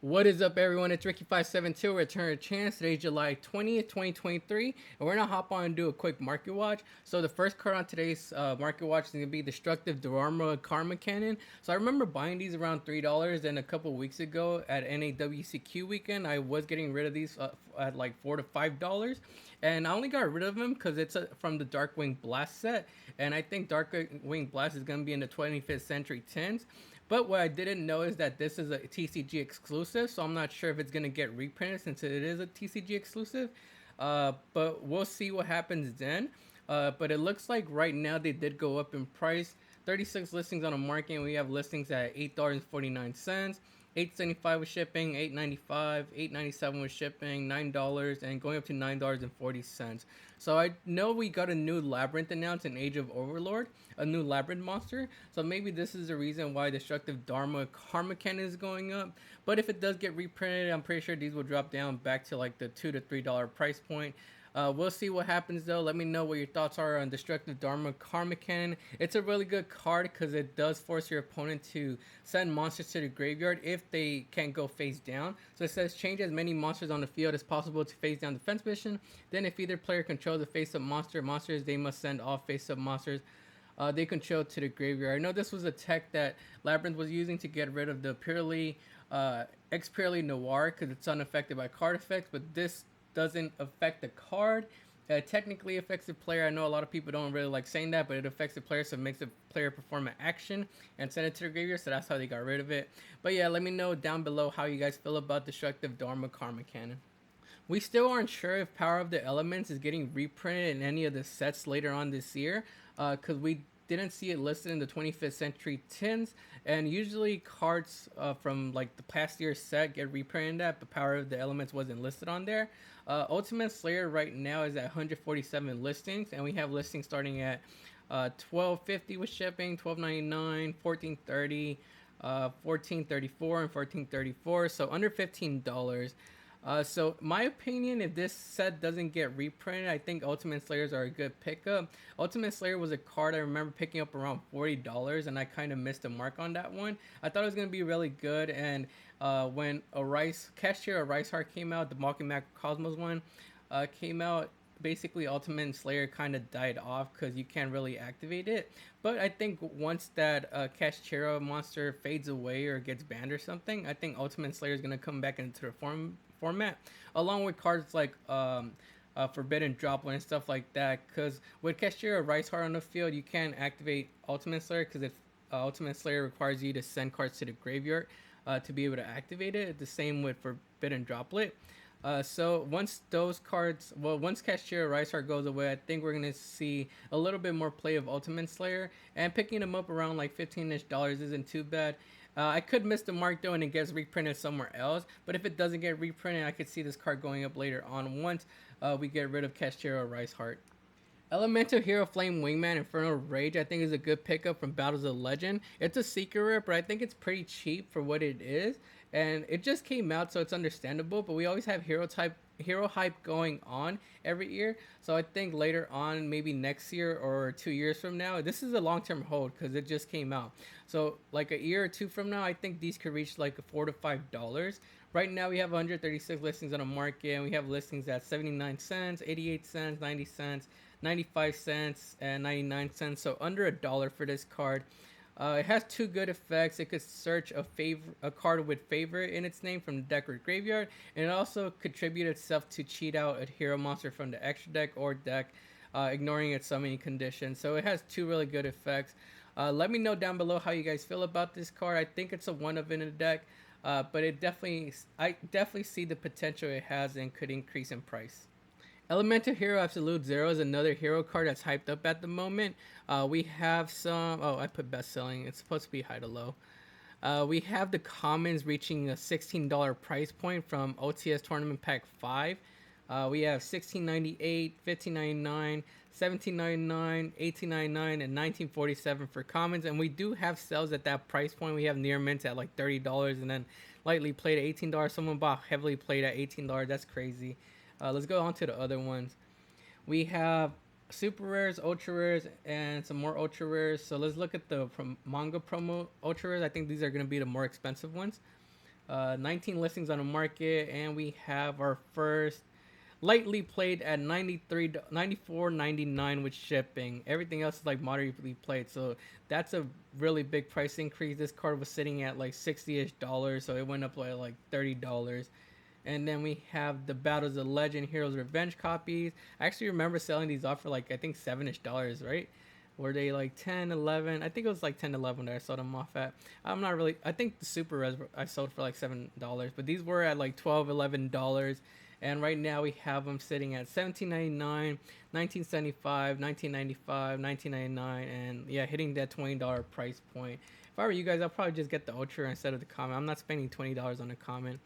What is up, everyone? It's Ricky572. Return a chance. Today's July 20th, 2023, and we're gonna hop on and do a quick market watch. So the first card on today's market watch is gonna be Destructive Dharma Karma Cannon. So I remember buying these around $3, and a couple weeks ago at NAWCQ weekend, I was getting rid of these at like $4 to $5, and I only got rid of them because it's from the Darkwing Blast set, and I think Darkwing Blast is gonna be in the 25th Century 10s. But what I didn't know is that this is a TCG exclusive, so I'm not sure if it's going to get reprinted since it is a TCG exclusive. But we'll see what happens then. But it looks like right now they did go up in price. 36 listings on the market, and we have listings at $8.49, $8.75 with shipping, $8.95, $8.97 with shipping, $9, and going up to $9.40. So I know we got a new Labyrinth announced in Age of Overlord, a new Labyrinth monster. So maybe this is the reason why Destructive Dharma Karma Cannon is going up. But if it does get reprinted, I'm pretty sure these will drop down back to like the $2 to $3 price point. We'll see what happens though. Let me know what your thoughts are on Destructive Dharma Karma Cannon. It's a really good card because it does force your opponent to send monsters to the graveyard if they can't go face down. So it says change as many monsters on the field as possible to face down defense mission. Then if either player controls a face-up monsters, they must send all face-up monsters they control to the graveyard. I know this was a tech that Labyrinth was using to get rid of the purely X-Purely Noir because it's unaffected by card effects, but this doesn't affect the card. It technically affects the player. I know a lot of people don't really like saying that, but it affects the player, so it makes the player perform an action and send it to the graveyard, so that's how they got rid of it. But yeah, let me know down below how you guys feel about Destructive Dharma Karma Cannon. We still aren't sure if Power of the Elements is getting reprinted in any of the sets later on this year, because we didn't see it listed in the 25th Century 10s, and usually cards from like the past year's set get reprinted that, but Power of the Elements wasn't listed on there. Ultimate Slayer right now is at 147 listings, and we have listings starting at $12.50 with shipping, $12.99, $14.30, $14.34, and $14.34, so under $15. So my opinion, if this set doesn't get reprinted, I think Ultimate Slayers are a good pickup. Ultimate Slayer was a card I remember picking up around $40, and I kind of missed the mark on that one. I thought it was gonna be really good, and when Cashier Rice Heart came out, the Mocking Mac Cosmos one came out. Basically, Ultimate Slayer kind of died off because you can't really activate it. But I think once that Cashier monster fades away or gets banned or something, I think Ultimate Slayer is gonna come back into the format, along with cards like Forbidden Droplet and stuff like that. Because with Cashier Rice Heart on the field, you can't activate Ultimate Slayer because Ultimate Slayer requires you to send cards to the graveyard to be able to activate it. The same with Forbidden Droplet. So once once Cashier Rice Heart goes away, I think we're gonna see a little bit more play of Ultimate Slayer, and picking them up around like $15-ish isn't too bad. I could miss the mark though, and it gets reprinted somewhere else. But if it doesn't get reprinted, I could see this card going up later on once we get rid of Cashier Rice Heart. Elemental Hero Flame Wingman Infernal Rage I think is a good pickup from Battles of Legend. It's a secret rare, but I think it's pretty cheap for what it is. And it just came out, so it's understandable. But we always have hero hype going on every year. So I think later on, maybe next year or 2 years from now, this is a long-term hold because it just came out. So like a year or two from now, I think these could reach like $4 to $5. Right now we have 136 listings on the market, and we have listings at 79 cents, 88 cents, 90 cents, 95 cents, and 99 cents. So under $1 for this card. It has two good effects. It could search a card with favor in its name from the deck or graveyard, and it also contribute itself to cheat out a hero monster from the extra deck or deck, ignoring its summoning condition. So it has two really good effects. Let me know down below how you guys feel about this card. I think it's a one of in the deck, but I definitely see the potential it has and could increase in price. Elemental Hero Absolute Zero is another hero card that's hyped up at the moment. We have some... Oh, I put best selling. It's supposed to be high to low. We have the commons reaching a $16 price point from OTS Tournament Pack 5. We have $16.98, $15.99, $17.99, $18.99, and $19.47 for commons. And we do have sales at that price point. We have near mints at like $30, and then lightly played at $18. Someone bought heavily played at $18. That's crazy. Let's go on to the other ones. We have super rares, ultra rares, and some more ultra rares. So let's look at the manga promo ultra rares. I think these are going to be the more expensive ones. 19 listings on the market, and we have our first lightly played at 93 94.99 with shipping. Everything else is like moderately played, so that's a really big price increase. This card was sitting at like 60ish dollars, so it went up by like $30. And then we have the Battles of Legend Heroes Revenge copies. I actually remember selling these off for like, I think $7ish dollars, right? Were they like 10, 11? I think it was like 10, 11 that I sold them off at. I'm not really, I think the Super Res I sold for like $7, but these were at like 12, $11. And right now we have them sitting at 17.99, 19.75, 19.95, 19.99, and yeah, hitting that $20 price point. If I were you guys, I'll probably just get the Ultra instead of the common. I'm not spending $20 on a common.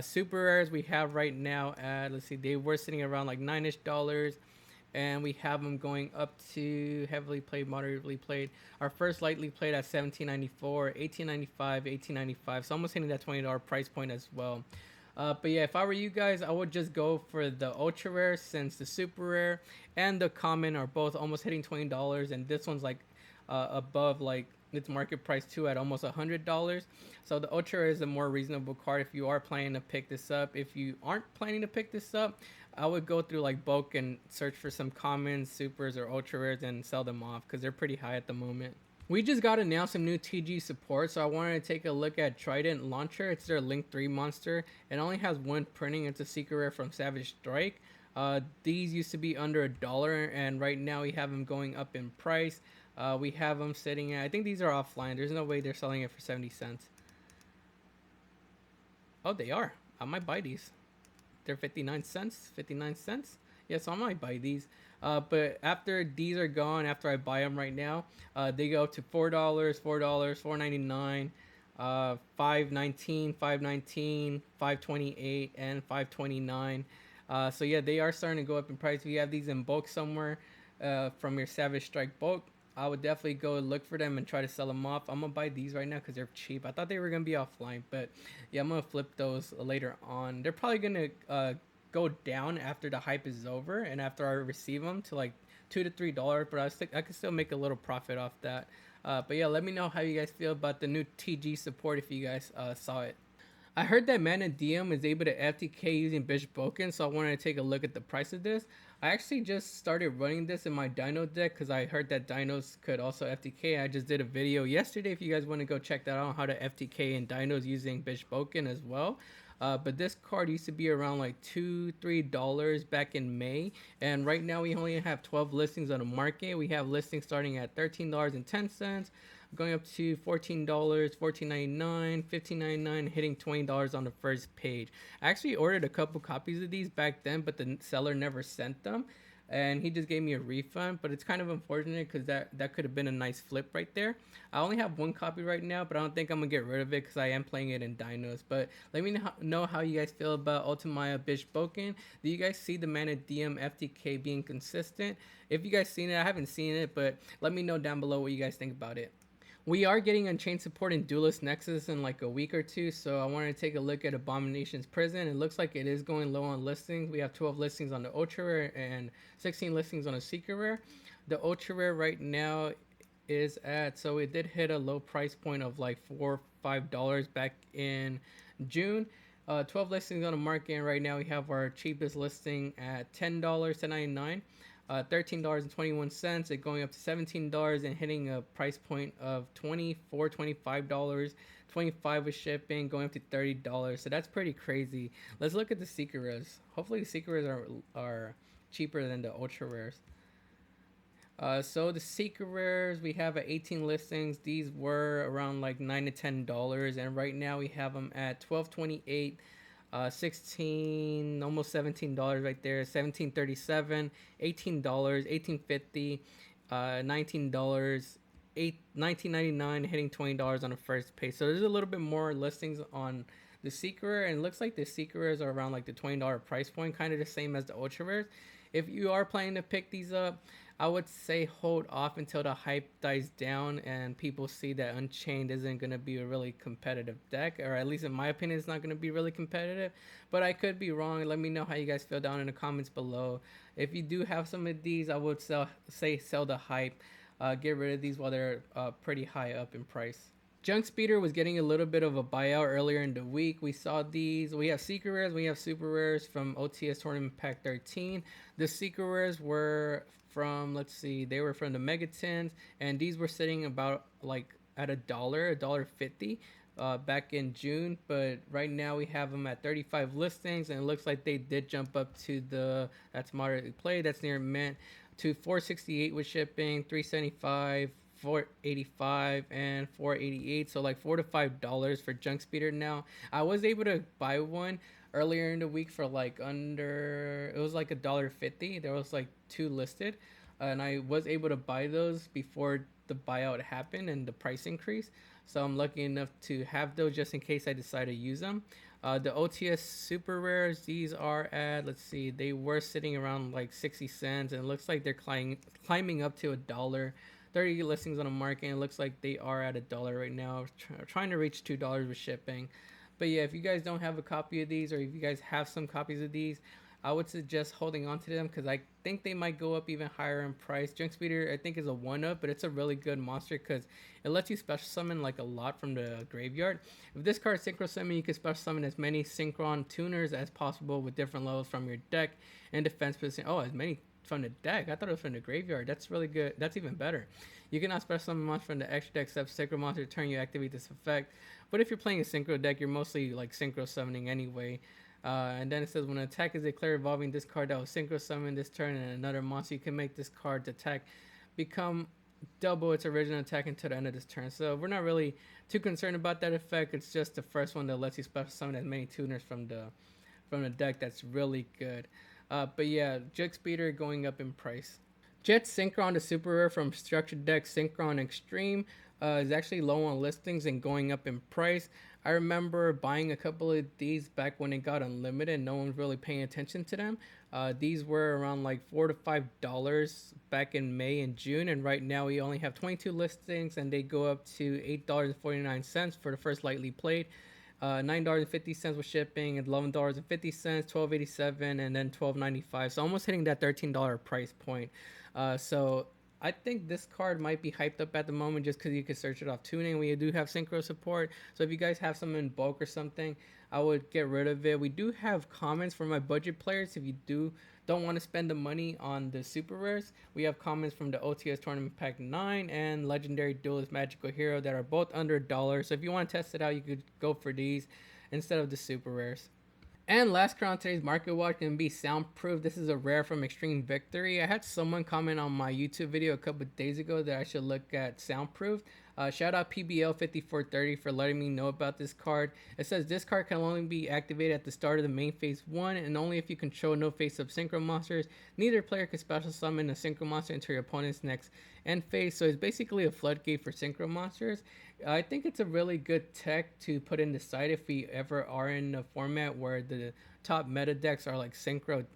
Super rares we have right now at, let's see, they were sitting around like 9ish dollars, and we have them going up to heavily played, moderately played. Our first lightly played at 17.94, 18.95, 18.95, so almost hitting that $20 price point as well. But yeah, if I were you guys, I would just go for the ultra rare, since the super rare and the common are both almost hitting $20, and this one's like above like its market price too at almost $100. So the ultra rare is a more reasonable card if you are planning to pick this up. If you aren't planning to pick this up, I would go through like bulk and search for some commons, supers, or ultra rares and sell them off because they're pretty high at the moment. We just got announced some new TG support, so I wanted to take a look at Trident Launcher. It's their Link 3 monster. It only has one printing. It's a secret rare from Savage Strike. These used to be under $1, and right now we have them going up in price. We have them sitting at, I think these are offline. There's no way they're selling it for 70 cents. Oh, they are. I might buy these. They're 59 cents. 59 cents. Yeah, so I might buy these. But after these are gone, after I buy them right now, they go to $4, $4, $4.99, $5.19, $5.19, $5.28, and $5.29. So yeah, they are starting to go up in price. If you have these in bulk somewhere from your Savage Strike bulk, I would definitely go look for them and try to sell them off. I'm gonna buy these right now because they're cheap. I thought they were gonna be offline, but yeah, I'm gonna flip those later on. They're probably gonna go down after the hype is over and after I receive them to like $2 to $3, but I can still make a little profit off that. But yeah, let me know how you guys feel about the new TG support if you guys saw it. I heard that Mana DM is able to FTK using Bishop Boken, so I wanted to take a look at the price of this. I actually just started running this in my Dino deck because I heard that Dinos could also FTK. I just did a video yesterday if you guys want to go check that out, how to FTK in Dinos using Bishop Boken as well. But this card used to be around like $2-3 back in May, and right now we only have 12 listings on the market. We have listings starting at $13.10, going up to $14, $14.99, $15.99, hitting $20 on the first page. I actually ordered a couple copies of these back then, but the seller never sent them, and he just gave me a refund. But it's kind of unfortunate because that could have been a nice flip right there. I only have one copy right now, but I don't think I'm gonna get rid of it because I am playing it in Dinos. But let me know how you guys feel about Ultimaya Bishop Boken. Do you guys see the Mana DM FTK being consistent? If you guys seen it, I haven't seen it, but let me know down below what you guys think about it. We are getting Unchained support in Duelist Nexus in like a week or two, so I wanted to take a look at Abomination's Prison. It looks like it is going low on listings. We have 12 listings on the Ultra Rare and 16 listings on a Secret Rare. The Ultra Rare right now is at, so it did hit a low price point of like $4 or $5 back in June. 12 listings on the market, and right now we have our cheapest listing at $10, $10.99. $13.21, it going up to $17 and hitting a price point of $24, $25, $25 with shipping, going up to $30. So that's pretty crazy. Let's look at the secret rares. Hopefully the secret rares are cheaper than the ultra rares. So the secret rares, we have at 18 listings. These were around like $9 to $10, and right now we have them at $12.28. 16, almost $17 right there. 17.37, $18, 18.50, $19, 19.99, hitting $20 on the first page. So there's a little bit more listings on the secret rare, and it looks like the secret rares are around like the $20 price point, kind of the same as the ultra rares. If you are planning to pick these up, I would say hold off until the hype dies down and people see that Unchained isn't going to be a really competitive deck, or at least in my opinion it's not going to be really competitive, but I could be wrong. Let me know how you guys feel down in the comments below. If you do have some of these, I would sell the hype. Get rid of these while they're pretty high up in price. Junk Speeder was getting a little bit of a buyout earlier in the week. We saw these. We have secret rares, we have super rares from OTS Tournament Pack 13. The secret rares were from, let's see, they were from the Megatins, and these were sitting about like at a dollar 50. Back in June, but right now we have them at 35 listings, and it looks like they did jump up to the that's moderately played, that's near mint, to 468 with shipping, 375, 485, and 488. So like $4 to $5 for Junk Speeder now. I was able to buy one earlier in the week for like under, it was like $1.50. There was like two listed, and I was able to buy those before the buyout happened and the price increase. So I'm lucky enough to have those just in case I decide to use them. The OTS super rares, these are at, let's see, they were sitting around like 60 cents, and it looks like they're climbing up to $1. 30 listings on the market, and it looks like they are at $1 right now, trying to reach $2 with shipping. But yeah, if you guys don't have a copy of these, or if you guys have some copies of these, I would suggest holding on to them because I think they might go up even higher in price. Junk Speeder, I think, is a one up, but it's a really good monster because it lets you special summon like a lot from the graveyard. If this card synchro summon, you can special summon as many synchron tuners as possible with different levels from your deck and defense position. Oh, as many from the deck. I thought it was from the graveyard. That's really good. That's even better. You cannot special summon monsters from the extra deck except synchro monster turn you activate this effect. But if you're playing a synchro deck, you're mostly like synchro summoning anyway. And then it says when an attack is declared involving this card that will synchro summon this turn and another monster, you can make this card's attack become double its original attack until the end of this turn. So we're not really too concerned about that effect. It's just the first one that lets you special summon as many tuners from the deck. That's really good. But yeah, Jug Speeder going up in price. Jet Synchron, the super rare from Structured Deck Synchron Extreme, is actually low on listings and going up in price. I remember buying a couple of these back when it got unlimited. No one was really paying attention to them. These were around like $4 to $5 back in May and June, and right now we only have 22 listings, and they go up to $8.49 for the first lightly played. $9.50 with shipping, and $11.50, $12.87, and then $12.95. So almost hitting that $13 price point. So I think this card might be hyped up at the moment just because you can search it off tuning. We do have synchro support, so if you guys have some in bulk or something, I would get rid of it. We do have comments for my budget players. If you don't want to spend the money on the super rares, we have comments from the OTS Tournament Pack 9 and Legendary Duelist Magical Hero that are both under $1. So if you want to test it out, you could go for these instead of the super rares. And last card on today's Market Watch can be Soundproof. This is a rare from Extreme Victory. I had someone comment on my YouTube video a couple of days ago that I should look at Soundproof. Shout out PBL5430 for letting me know about this card. It says this card can only be activated at the start of the main phase 1 and only if you control no face-up synchro monsters. Neither player can special summon a synchro monster into your opponent's next end phase. So it's basically a floodgate for synchro monsters. I think it's a really good tech to put in the side if we ever are in a format where the top meta decks are like synchro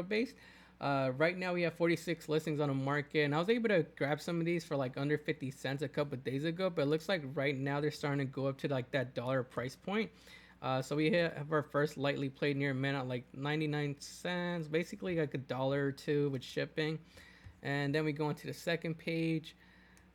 based. Right now we have 46 listings on the market, and I was able to grab some of these for like under 50 cents a couple of days ago, but it looks like right now they're starting to go up to like that dollar price point. So we have our first lightly played near mint at like 99 cents, basically like $1 or $2 with shipping. And then we go into the second page.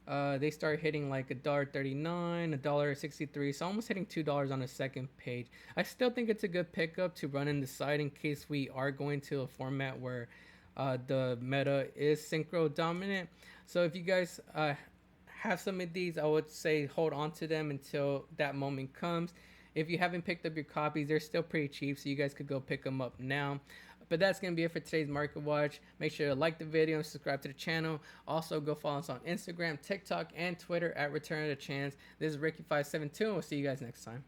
They start hitting like $1.39, $1.63, so almost hitting $2 on the second page. I still think it's a good pickup to run in the side in case we are going to a format where the meta is synchro dominant. So if you guys have some of these, I would say hold on to them until that moment comes. If you haven't picked up your copies, they're still pretty cheap, so you guys could go pick them up now. But that's going to be it for today's Market Watch. Make sure to like the video and subscribe to the channel. Also, go follow us on Instagram, TikTok, and Twitter at Return of the Chance. This is Ricky572, and we'll see you guys next time.